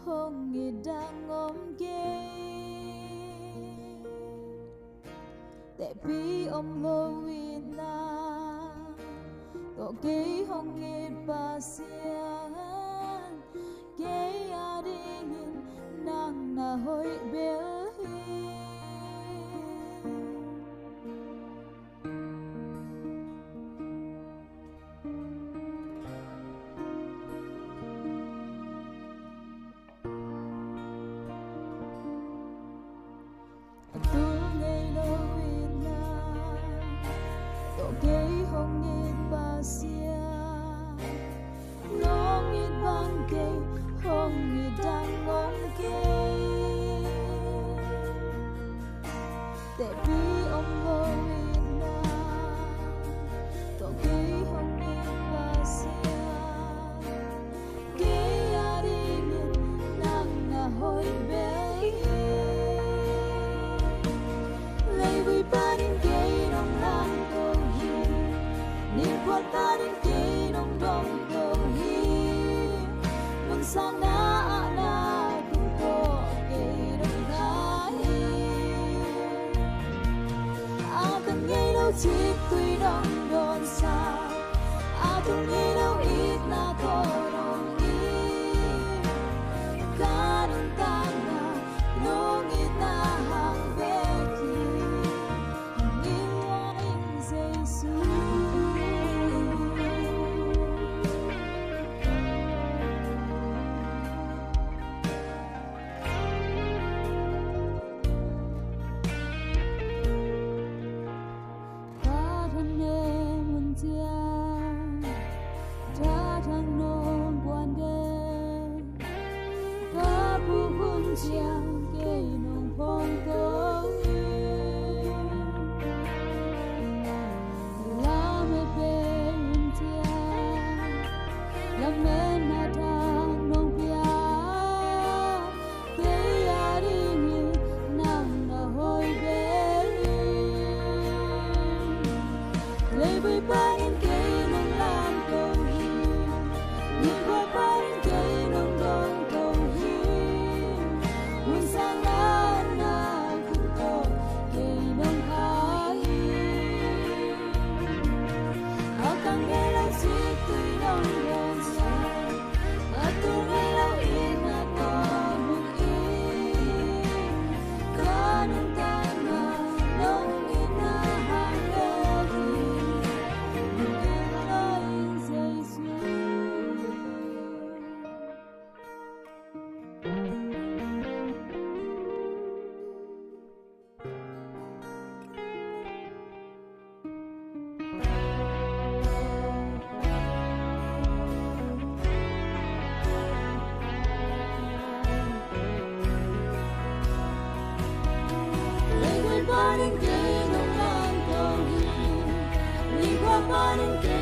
hong nghi đang ôm ghê để bi ông vô vì na tổ ghê hong nghi ba xiên ghê à đi nghìn nàng na hoi bê hong ngit ba sia ngong ngit bang ke hong ngit dang ngong ke te bi om ho na to ke hong ngit ba sia ke ya ri ngit nang na hoi be lay vi ba din ke nong lang quạt ta đến khi nông đông cầu hi mừng sang na cũng có kỳ đông thái cần nghe đâu chỉ tuy đông đồn xa không nghe đâu ít na có đồng ý cả đông ta na nông ít na hàng về khi yêu anh Giêsu chiang cây nồng phong câu la me bên chiang la me na thang nong pia cây a đi như nàng na hoi bên lấy với ba đến cây nong lan câu nhìn qua ba đến cây nong đông câu Hãy subscribe cho kênh Ghiền Mì Gõ để không bỏ lỡ những video hấp dẫn.